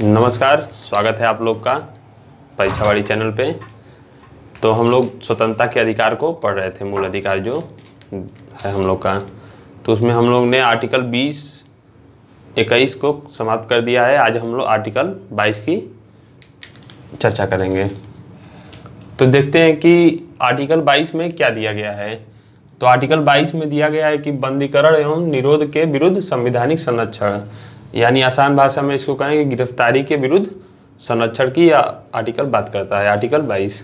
नमस्कार, स्वागत है आप लोग का परीक्षावाड़ी चैनल पे। तो हम लोग स्वतंत्रता के अधिकार को पढ़ रहे थे, मूल अधिकार जो है हम लोग का। तो उसमें हम लोग ने आर्टिकल 20-21 को समाप्त कर दिया है। आज हम लोग आर्टिकल 22 की चर्चा करेंगे। तो देखते हैं कि आर्टिकल 22 में क्या दिया गया है। तो आर्टिकल 22 में दिया गया है कि बंदीकरण एवं निरोध के विरुद्ध संवैधानिक संरक्षण, यानी आसान भाषा में इसको कहेंगे गिरफ्तारी के विरुद्ध संरक्षण की आर्टिकल बात करता है, आर्टिकल 22।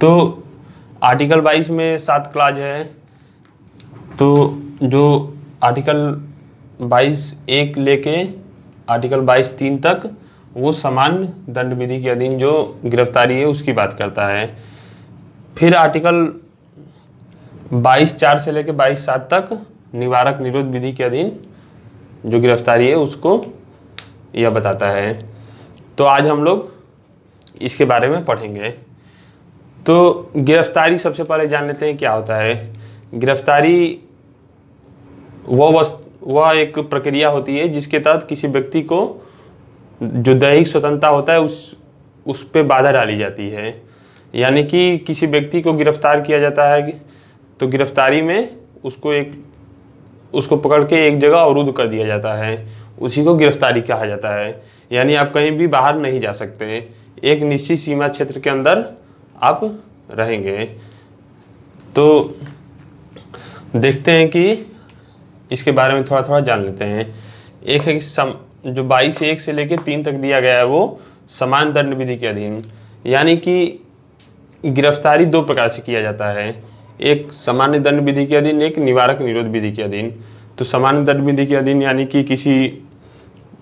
तो आर्टिकल 22 में 7 क्लाज है। तो जो आर्टिकल 22(1) लेके आर्टिकल 22(3) तक वो सामान्य दंड विधि के अधीन जो गिरफ्तारी है उसकी बात करता है। फिर आर्टिकल 22(4) से लेके 22(7) तक निवारक निरोध विधि के अधीन जो गिरफ्तारी है उसको यह बताता है। तो आज हम लोग इसके बारे में पढ़ेंगे। तो गिरफ्तारी सबसे पहले जान लेते हैं क्या होता है। गिरफ्तारी वह एक प्रक्रिया होती है जिसके तहत किसी व्यक्ति को जो दैहिक स्वतंत्रता होता है उस पे बाधा डाली जाती है। यानी कि किसी व्यक्ति को गिरफ्तार किया जाता है तो गिरफ्तारी में उसको पकड़ के एक जगह अवरुद्ध कर दिया जाता है, उसी को गिरफ्तारी कहा जाता है। यानी आप कहीं भी बाहर नहीं जा सकते, एक निश्चित सीमा क्षेत्र के अंदर आप रहेंगे। तो देखते हैं कि इसके बारे में थोड़ा थोड़ा जान लेते हैं। एक है जो 22(1) से लेकर 3 तक दिया गया है वो समान दंड विधि के अधीन, यानी कि गिरफ्तारी 2 प्रकार से किया जाता है, एक सामान्य दंड विधि के अधीन, एक निवारक निरोध विधि के अधीन। तो सामान्य दंड विधि के अधीन यानी कि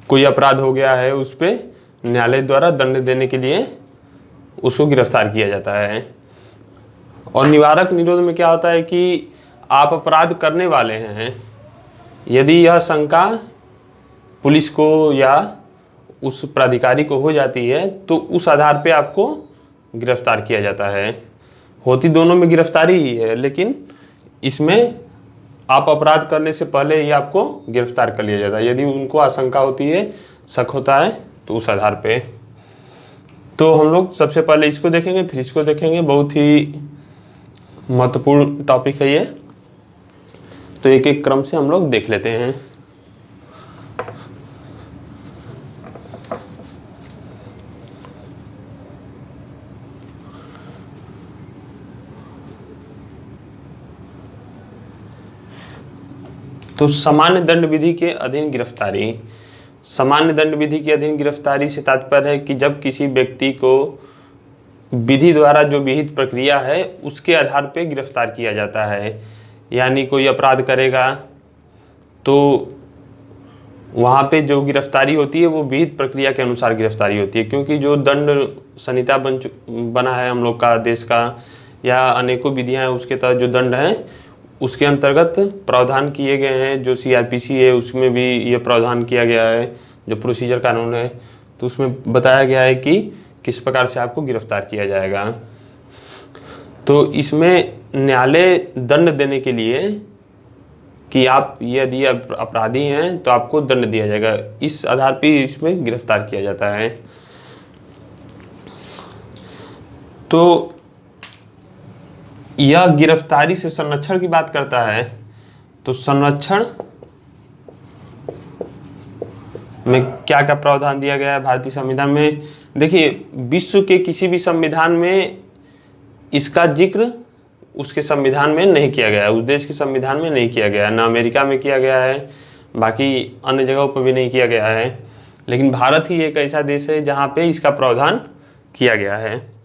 कोई अपराध हो गया है उस पर न्यायालय द्वारा दंड देने के लिए उसको गिरफ्तार किया जाता है। और निवारक निरोध में क्या होता है कि आप अपराध करने वाले हैं, यदि यह शंका पुलिस को या उस प्राधिकारी को हो जाती है तो उस आधार पे आपको गिरफ्तार किया जाता है। होती दोनों में गिरफ्तारी ही है, लेकिन इसमें आप अपराध करने से पहले ही आपको गिरफ्तार कर लिया जाता है। यदि उनको आशंका होती है, शक होता है, तो उस आधार पे। तो हम लोग सबसे पहले इसको देखेंगे, फिर इसको देखेंगे। बहुत ही महत्वपूर्ण टॉपिक है ये, तो एक एक क्रम से हम लोग देख लेते हैं। तो सामान्य दंड विधि के अधीन गिरफ्तारी। सामान्य दंड विधि के अधीन गिरफ्तारी से तात्पर्य है कि जब किसी व्यक्ति को विधि द्वारा जो विहित प्रक्रिया है उसके आधार पर गिरफ्तार किया जाता है। यानी कोई अपराध करेगा तो वहाँ पे जो गिरफ्तारी होती है वो विहित प्रक्रिया के अनुसार गिरफ्तारी होती है, क्योंकि जो दंड संहिता बना है हम लोग का देश का, या अनेकों विधियाँ हैं उसके तहत जो दंड हैं उसके अंतर्गत प्रावधान किए गए हैं। जो CRPC है उसमें भी ये प्रावधान किया गया है, जो प्रोसीजर कानून है, तो उसमें बताया गया है कि किस प्रकार से आपको गिरफ्तार किया जाएगा। तो इसमें न्यायालय दंड देने के लिए कि आप यदि अपराधी हैं तो आपको दंड दिया जाएगा, इस आधार पर इसमें गिरफ्तार किया जाता है। तो यह गिरफ्तारी से संरक्षण की बात करता है। तो संरक्षण में क्या क्या प्रावधान दिया गया है भारतीय संविधान में। देखिए, विश्व के किसी भी संविधान में इसका जिक्र उसके संविधान में नहीं किया गया है, उस देश के संविधान में नहीं किया गया है। ना अमेरिका में किया गया है, बाकी अन्य जगहों पर भी नहीं किया गया है, लेकिन भारत ही एक ऐसा देश है जहाँ पे इसका प्रावधान किया गया है।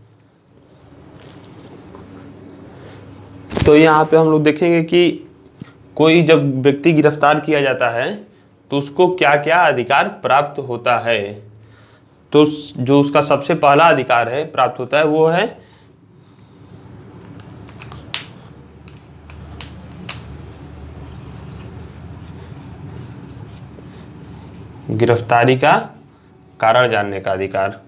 तो यहाँ पे हम लोग देखेंगे कि कोई जब व्यक्ति गिरफ्तार किया जाता है तो उसको क्या क्या अधिकार प्राप्त होता है। तो जो उसका सबसे पहला अधिकार है प्राप्त होता है वो है गिरफ्तारी का कारण जानने का अधिकार।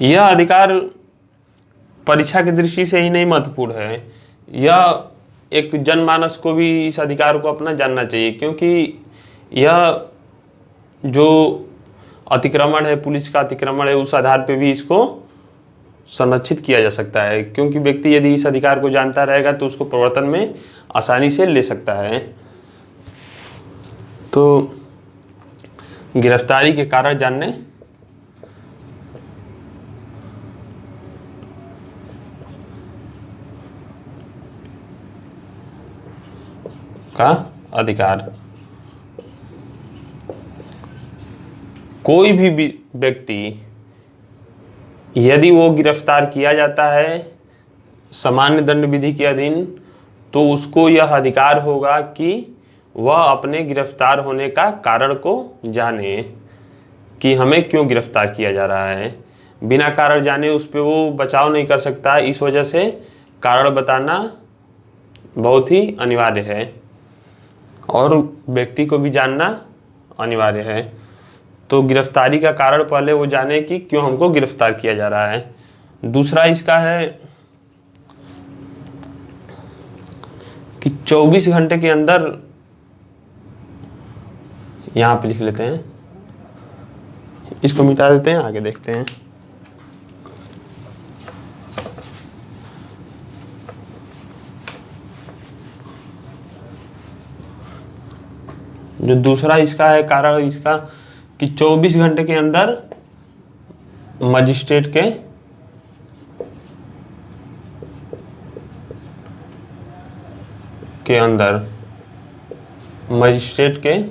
यह अधिकार परीक्षा की दृष्टि से ही नहीं महत्वपूर्ण है, यह एक जनमानस को भी इस अधिकार को अपना जानना चाहिए, क्योंकि यह जो अतिक्रमण है, पुलिस का अतिक्रमण है, उस आधार पे भी इसको संरक्षित किया जा सकता है। क्योंकि व्यक्ति यदि इस अधिकार को जानता रहेगा तो उसको प्रवर्तन में आसानी से ले सकता है। तो गिरफ्तारी के कारण जानने का अधिकार। कोई भी व्यक्ति यदि वो गिरफ्तार किया जाता है सामान्य दंड विधि के अधीन, तो उसको यह अधिकार होगा कि वह अपने गिरफ्तार होने का कारण को जाने कि हमें क्यों गिरफ्तार किया जा रहा है। बिना कारण जाने उस पर वो बचाव नहीं कर सकता। इस वजह से कारण बताना बहुत ही अनिवार्य है और व्यक्ति को भी जानना अनिवार्य है। तो गिरफ्तारी का कारण पहले वो जाने कि क्यों हमको गिरफ्तार किया जा रहा है। दूसरा इसका है कि 24 घंटे के अंदर, यहाँ पे लिख लेते हैं, इसको मिटा देते हैं, आगे देखते हैं। जो दूसरा इसका है कारण इसका कि 24 घंटे के अंदर मजिस्ट्रेट के अंदर मजिस्ट्रेट के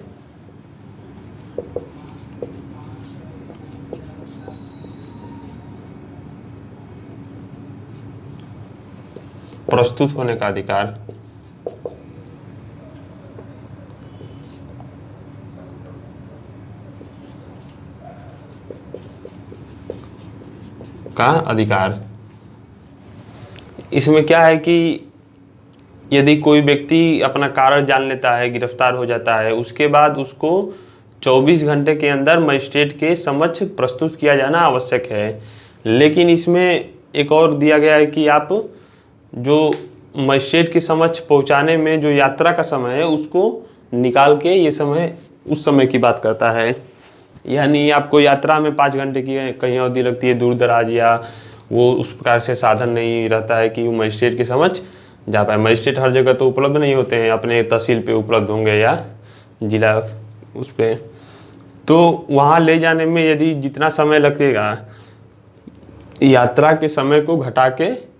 प्रस्तुत होने का अधिकार। का अधिकार। इसमें क्या है कि यदि कोई व्यक्ति अपना कारण जान लेता है, गिरफ्तार हो जाता है, उसके बाद उसको 24 घंटे के अंदर मजिस्ट्रेट के समक्ष प्रस्तुत किया जाना आवश्यक है। लेकिन इसमें एक और दिया गया है कि आप जो मजिस्ट्रेट के समक्ष पहुंचाने में जो यात्रा का समय है उसको निकाल के ये समय उस समय की बात करता है। यानी आपको यात्रा में 5 घंटे की कहीं अवधि लगती है, दूर दराज, या वो उस प्रकार से साधन नहीं रहता है कि वो मजिस्ट्रेट के समक्ष जा पाए। मजिस्ट्रेट हर जगह तो उपलब्ध नहीं होते हैं, अपने तहसील पे उपलब्ध होंगे या जिला उस पे। तो वहाँ ले जाने में यदि जितना समय लगेगा, यात्रा के समय को घटा के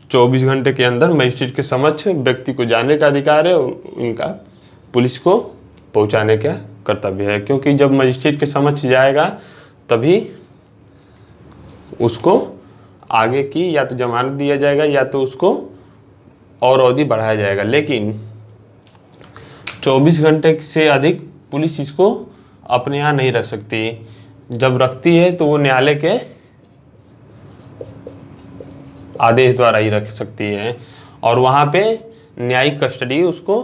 24 घंटे के अंदर मजिस्ट्रेट के समक्ष व्यक्ति को जाने का अधिकार है और उनका पुलिस को पहुँचाने का कर्तव्य है। क्योंकि जब मजिस्ट्रेट के समक्ष जाएगा तभी उसको आगे की या तो जमानत दिया जाएगा या तो उसको और अवधि बढ़ाया जाएगा। लेकिन 24 घंटे से अधिक पुलिस इसको अपने यहाँ नहीं रख सकती। जब रखती है तो वो न्यायालय के आदेश द्वारा ही रख सकती है और वहाँ पे न्यायिक कस्टडी उसको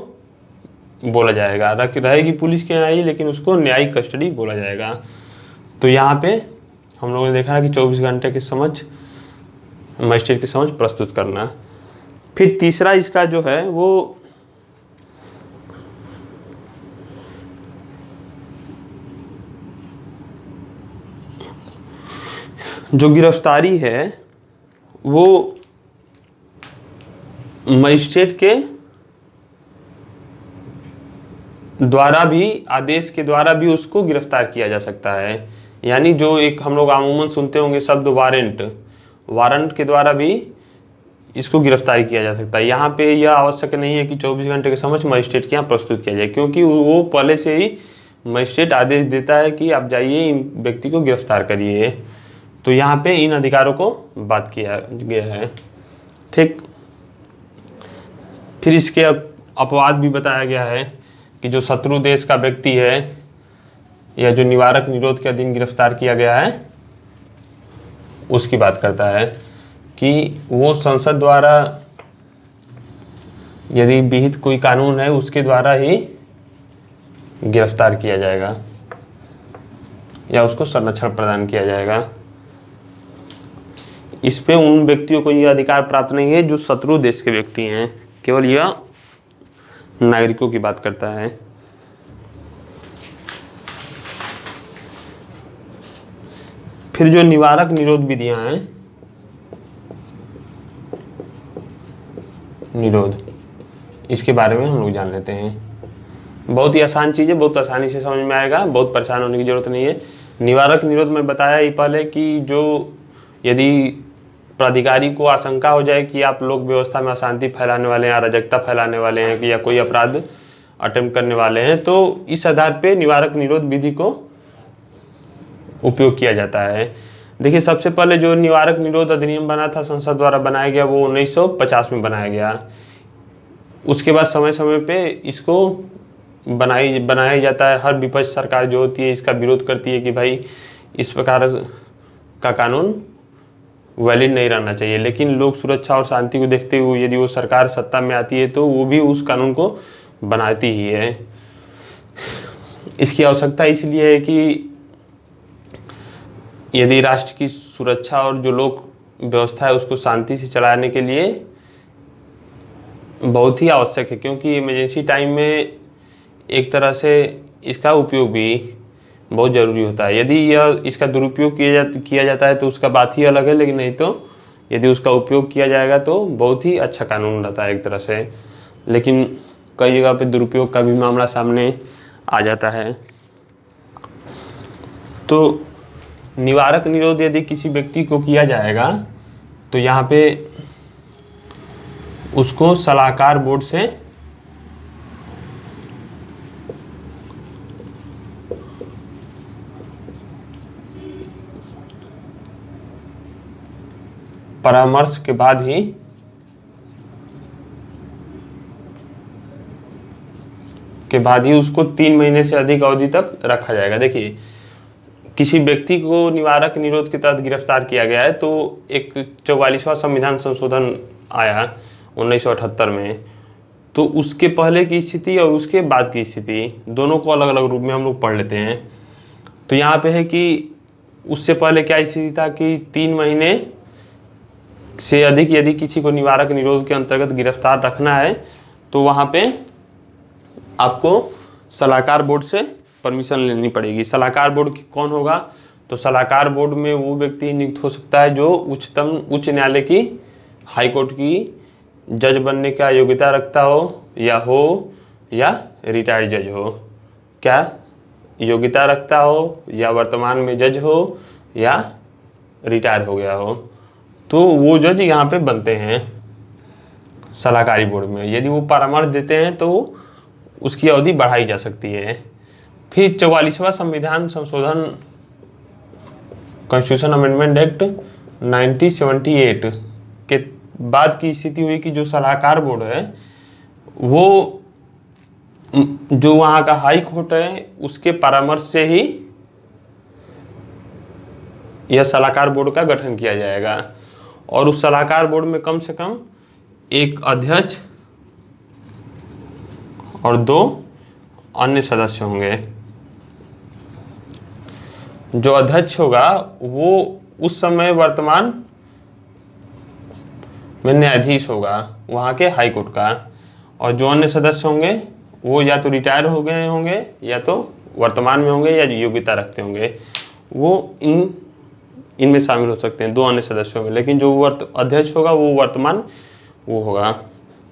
बोला जाएगा। रहेगी पुलिस के यहाँ ही, लेकिन उसको न्यायिक कस्टडी बोला जाएगा। तो यहाँ पे हम लोगों ने देखा कि 24 घंटे के समक्ष मजिस्ट्रेट के समक्ष प्रस्तुत करना। फिर तीसरा इसका जो है वो जो गिरफ्तारी है वो मजिस्ट्रेट के द्वारा भी, आदेश के द्वारा भी उसको गिरफ्तार किया जा सकता है। यानी जो एक हम लोग अमूमन सुनते होंगे शब्द वारंट के द्वारा भी इसको गिरफ्तारी किया जा सकता है। यहाँ पे यह आवश्यक नहीं है कि 24 घंटे के समक्ष मजिस्ट्रेट के यहाँ प्रस्तुत किया जाए, क्योंकि वो पहले से ही मजिस्ट्रेट आदेश देता है कि आप जाइए इन व्यक्ति को गिरफ्तार करिए। तो यहाँ पे इन अधिकारों को बात किया गया है। ठीक, फिर इसके अपवाद भी बताया गया है कि जो शत्रु देश का व्यक्ति है या जो निवारक निरोध के अधीन गिरफ्तार किया गया है उसकी बात करता है कि वो संसद द्वारा यदि विहित कोई कानून है उसके द्वारा ही गिरफ्तार किया जाएगा या उसको संरक्षण प्रदान किया जाएगा। इस पे उन व्यक्तियों को यह अधिकार प्राप्त नहीं है जो शत्रु देश के व्यक्ति हैं। केवल यह नागरिकों की बात करता है। फिर जो निवारक निरोध विधियां हैं, निरोध, इसके बारे में हम लोग जान लेते हैं। बहुत ही आसान चीज़ है, बहुत आसानी से समझ में आएगा, बहुत परेशान होने की जरूरत नहीं है। निवारक निरोध में बताया ही पहले कि जो यदि प्राधिकारी को आशंका हो जाए कि आप लोक व्यवस्था में अशांति फैलाने वाले हैं, अराजकता फैलाने वाले हैं या कोई अपराध अटेम्प्ट करने वाले हैं, तो इस आधार पे निवारक निरोध विधि को उपयोग किया जाता है। देखिए, सबसे पहले जो निवारक निरोध अधिनियम बना था, संसद द्वारा बनाया गया, वो 1950 में बनाया गया। उसके बाद समय समय पे इसको बनाया जाता है। हर विपक्ष सरकार जो होती है इसका विरोध करती है कि भाई इस प्रकार का कानून वैलिड नहीं रहना चाहिए, लेकिन लोक सुरक्षा और शांति को देखते हुए यदि वो सरकार सत्ता में आती है तो वो भी उस कानून को बनाती ही है। इसकी आवश्यकता इसलिए है कि यदि राष्ट्र की सुरक्षा और जो लोक व्यवस्था है उसको शांति से चलाने के लिए बहुत ही आवश्यक है, क्योंकि इमरजेंसी टाइम में एक तरह से इसका उपयोग भी बहुत ज़रूरी होता है। यदि यह इसका दुरुपयोग किया जाता है तो उसका बात ही अलग है, लेकिन नहीं तो यदि उसका उपयोग किया जाएगा तो बहुत ही अच्छा कानून रहता है एक तरह से। लेकिन कई जगह पे दुरुपयोग का भी मामला सामने आ जाता है। तो निवारक निरोध यदि किसी व्यक्ति को किया जाएगा तो यहाँ पे उसको सलाहकार बोर्ड से परामर्श के बाद ही उसको 3 महीने से अधिक अवधि तक रखा जाएगा। देखिए, किसी व्यक्ति को निवारक निरोध के तहत गिरफ्तार किया गया है तो एक 44वां संविधान संशोधन आया 1978 में, तो उसके पहले की स्थिति और उसके बाद की स्थिति दोनों को अलग अलग रूप में हम लोग पढ़ लेते हैं। तो यहाँ पे है कि उससे पहले क्या स्थिति था कि 3 महीने से अधिक यदि किसी को निवारक निरोध के अंतर्गत गिरफ्तार रखना है तो वहाँ पे आपको सलाहकार बोर्ड से परमिशन लेनी पड़ेगी। सलाहकार बोर्ड कौन होगा? तो सलाहकार बोर्ड में वो व्यक्ति नियुक्त हो सकता है जो उच्च न्यायालय की, हाई कोर्ट की जज बनने का योग्यता रखता हो या रिटायर्ड जज हो। क्या योग्यता रखता हो या वर्तमान में जज हो या रिटायर हो गया हो, तो वो जज यहाँ पे बनते हैं सलाहकारी बोर्ड में। यदि वो परामर्श देते हैं तो उसकी अवधि बढ़ाई जा सकती है। फिर 44वां संविधान संशोधन, कॉन्स्टिट्यूशन अमेंडमेंट एक्ट 1978 के बाद की स्थिति हुई कि जो सलाहकार बोर्ड है वो जो वहाँ का हाई कोर्ट है उसके परामर्श से ही यह सलाहकार बोर्ड का गठन किया जाएगा। और उस सलाहकार बोर्ड में कम से कम एक अध्यक्ष और 2 अन्य सदस्य होंगे। जो अध्यक्ष होगा वो उस समय वर्तमान में न्यायाधीश होगा वहाँ के हाई कोर्ट का, और जो अन्य सदस्य होंगे वो या तो रिटायर हो गए होंगे या तो वर्तमान में होंगे या योग्यता रखते होंगे, वो इनमें शामिल हो सकते हैं 2 अन्य सदस्यों में। लेकिन जो अध्यक्ष होगा वो वर्तमान वो होगा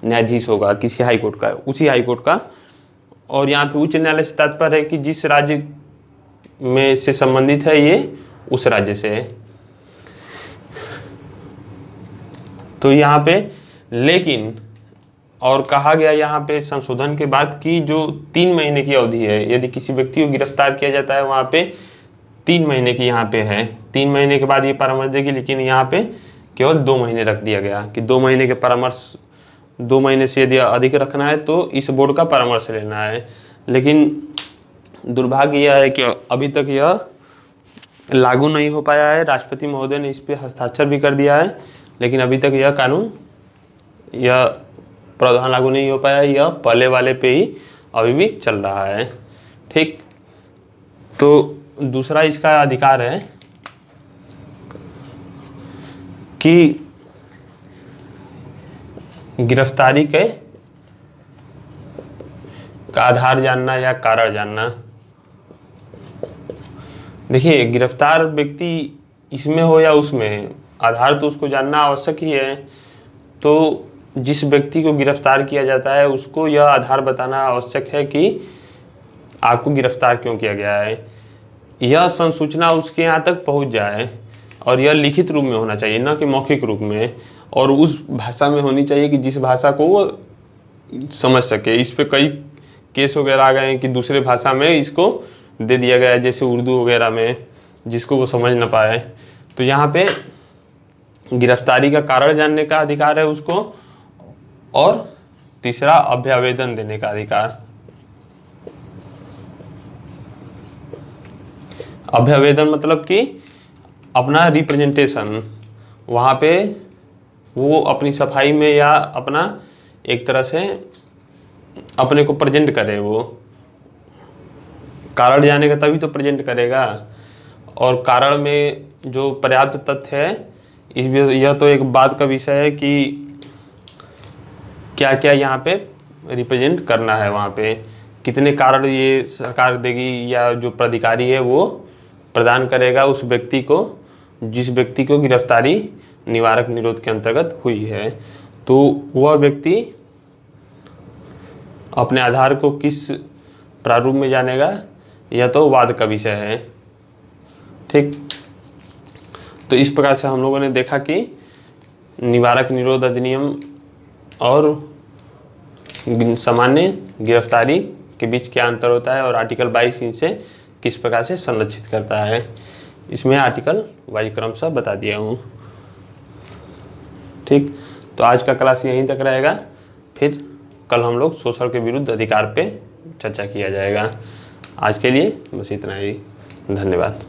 न्यायाधीश होगा किसी हाई कोर्ट का, उसी हाई कोर्ट का। और यहाँ पे उच्च न्यायालय से तात्पर्य है कि जिस राज्य में से संबंधित है ये उस राज्य से है। तो यहाँ पे लेकिन और कहा गया यहाँ पे संशोधन के बाद की जो 3 महीने की अवधि है, यदि किसी व्यक्ति को गिरफ्तार किया जाता है वहाँ पे 3 महीने की यहाँ पे है। 3 महीने के बाद ये परामर्श देगी, लेकिन यहाँ पे केवल 2 महीने रख दिया गया कि 2 महीने के परामर्श, 2 महीने से यदि अधिक रखना है तो इस बोर्ड का परामर्श लेना है। लेकिन दुर्भाग्य यह है कि अभी तक यह लागू नहीं हो पाया है। राष्ट्रपति महोदय ने इस पर हस्ताक्षर भी कर दिया है, लेकिन अभी तक यह कानून, यह प्रावधान लागू नहीं हो पाया। यह पहले वाले पे ही अभी भी चल रहा है। ठीक, तो दूसरा इसका अधिकार है कि उसका आधार जानना या कारण जानना। देखिए, गिरफ्तार व्यक्ति इसमें हो या उसमें, आधार तो उसको जानना आवश्यक ही है। तो जिस व्यक्ति को गिरफ्तार किया जाता है उसको यह आधार बताना आवश्यक है कि आपको गिरफ्तार क्यों किया गया है। यह संसूचना उसके यहाँ तक पहुँच जाए, और यह लिखित रूप में होना चाहिए, न कि मौखिक रूप में, और उस भाषा में होनी चाहिए कि जिस भाषा को वो समझ सके। इस पे कई केस वगैरह आ गए हैं कि दूसरे भाषा में इसको दे दिया गया है, जैसे उर्दू वगैरह में, जिसको वो समझ ना पाए। तो यहाँ पे गिरफ्तारी का कारण जानने का अधिकार है उसको, और तीसरा अभ्यावेदन देने का अधिकार। अभ्यावेदन मतलब कि अपना रिप्रेजेंटेशन, वहाँ पे वो अपनी सफाई में या अपना एक तरह से अपने को प्रेजेंट करे। वो कारण जानेगा तभी तो प्रेजेंट करेगा, और कारण में जो पर्याप्त तथ्य है, यह तो एक बात का विषय है कि क्या क्या यहाँ पे रिप्रेजेंट करना है, वहाँ पे कितने कारण ये सरकार देगी या जो प्राधिकारी है वो प्रदान करेगा उस व्यक्ति को, जिस व्यक्ति को गिरफ्तारी निवारक निरोध के अंतर्गत हुई है। तो वह व्यक्ति अपने आधार को किस प्रारूप में जानेगा, यह तो वाद का विषय है। ठीक, तो इस प्रकार से हम लोगों ने देखा कि निवारक निरोध अधिनियम और सामान्य गिरफ्तारी के बीच क्या अंतर होता है, और आर्टिकल 22 इनसे किस प्रकार से संरक्षित करता है। इसमें आर्टिकल वाइज क्रमशः बता दिया हूँ। ठीक, तो आज का क्लास यहीं तक रहेगा, फिर कल हम लोग शोषण के विरुद्ध अधिकार पे चर्चा किया जाएगा। आज के लिए बस इतना ही, धन्यवाद।